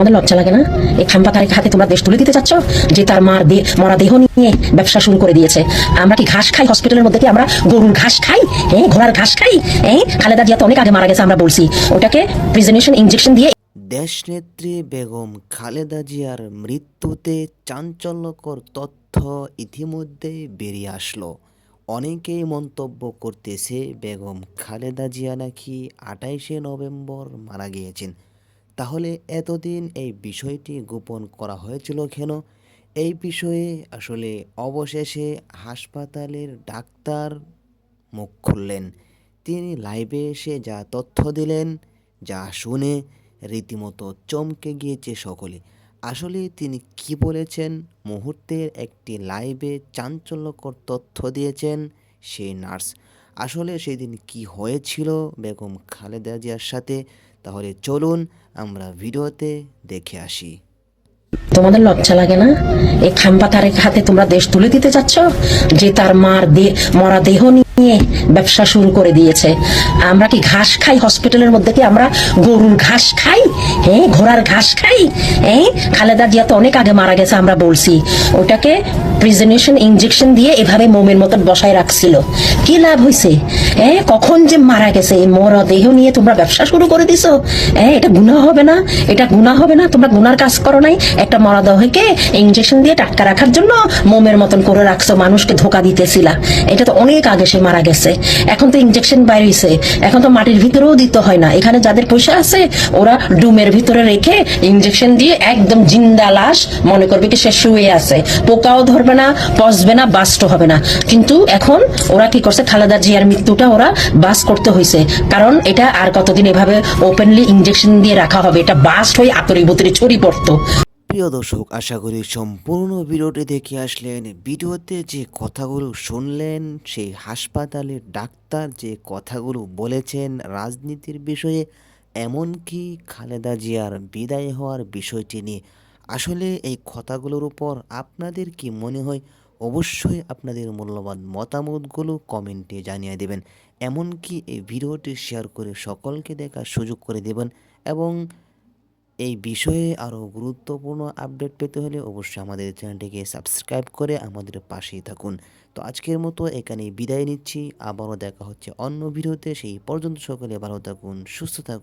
আমাদের লজ্জা লাগে না? এই খাম্পা তারেক হাতে তোমরা দেশ তুলে দিতে চাচ্ছ, যে তার মরা দেহ নিয়ে ব্যবসা শুরু করে দিয়েছে। আমরা কি ঘাস খাই হসপিটালের মধ্যে? কি আমরা গরুর ঘাস খাই? ঘোড়ার ঘাস খাই? খালেদা জিয়া তো অনেক আগে মারা গেছে, আমরা বলছি ওটাকে প্রিজনেশন ইনজেকশন দিয়ে। দেশনেত্রী বেগম খালেদা জিয়ার মৃত্যুতে চাঞ্চল্যকর তথ্য ইতিমধ্যেই বেরিয়ে আসলো। অনেকেই মন্তব্য করতেছে বেগম খালেদা জিয়া নাকি ২৮শে নভেম্বর মারা গিয়েছেন। তাহলে এতদিন এই বিষয়টি গোপন করা হয়েছিল কেন? এই বিষয়ে আসলে অবশেষে হাসপাতালের ডাক্তার মুখ খুললেন। তিনি লাইভে এসে যা তথ্য দিলেন, যা শুনে রীতিমতো চমকে গিয়েছে সকলে। আসলে তিনি কি বলেছেন? মুহূর্তের একটি লাইভে চাঞ্চল্যকর তথ্য দিয়েছেন সেই নার্স। আসলে সেদিন কি হয়েছিল বেগম খালেদা জিয়ার সাথে? তাহলে চলুন আমরা ভিডিওতে দেখে আসি। তোমাদের লজ্জা লাগে না? এই খাম্পা তারেক হাতে তোমরা দেশ তুলে দিতে চাচ্ছ, যে তার মরা দেহ নিয়ে ব্যবসা শুরু করে দিয়েছে। আমরা কি ঘাস খাই হসপিটালের মধ্যে? কি আমরা গরুর ঘাস খাই? ঘোড়ার ঘাস খাই? খালেদা জিয়া তো অনেক আগে মারা গেছে, আমরা বলছি ওটাকে প্রিজনেশন ইনজেকশন দিয়ে এভাবে মোমের মতন বসায় রাখছিল। কি লাভ হয়েছে? কখন যে মারা গেছে, এই মরা দেহ নিয়ে তোমরা ব্যবসা শুরু করে দিছো। এটা গুনাহ হবে না? এটা গুনাহ হবে না? তোমরা গুনার কাজ করো নাই? একটা মরা দেহকে ইনজেকশন দিয়ে টাটকা রাখার জন্য মোমের মতন করে রাখছো, মানুষকে ধোকা দিতেছিলা। এটা তো অনেক আগে সে মারা গেছে। এখন তো ইনজেকশন বাইরেছে, এখন তো মাটির ভিতরেও দিতে হয় না। এখানে যাদের পয়সা আছে ওরা ডুমের ভিতরে রেখে ইনজেকশন দিয়ে একদম জিন্দা লাশ মনে করবে কি সে শুয়ে আছে, পোকাও ধরবে না, পচবে না, বাস্ট হবে না। কিন্তু এখন ওরা কি করছে? খালেদা জিয়ার মৃত্যুটা ওরা বাস করতে হয়েছে, কারণ এটা আর কতদিন এভাবে ওপেনলি ইনজেকশন দিয়ে রাখা হবে? এটা বাস্ট হয়ে আতরি বুতরি ছড়িয়ে পড়তো। প্রিয় দর্শক, আশা করি সম্পূর্ণ ভিডিওটি দেখে আসলেন। ভিডিওতে যে কথাগুলো শুনলেন, সেই হাসপাতালের ডাক্তার যে কথাগুলো বলেছেন রাজনীতির বিষয়ে, এমনকি খালেদা জিয়ার বিদায় হওয়ার বিষয়টি নিয়ে, আসলে এই কথাগুলোর উপর আপনাদের কি মনে হয়? অবশ্যই আপনাদের মূল্যবান মতামতগুলো কমেন্টে জানিয়ে দেবেন। এমনকি এই ভিডিওটি শেয়ার করে সকলকে দেখার সুযোগ করে দেবেন। এবং এই বিষয়ে আরও গুরুত্বপূর্ণ আপডেট পেতে হলে অবশ্যই আমাদের চ্যানেলটিকে সাবস্ক্রাইব করে আমাদের পাশেই থাকুন। তো আজকের মতো এখানেই বিদায় নিচ্ছি। আবারও দেখা হচ্ছে অন্য ভিডিওতে। সেই পর্যন্ত সকলে ভালো থাকুন, সুস্থ থাকুন।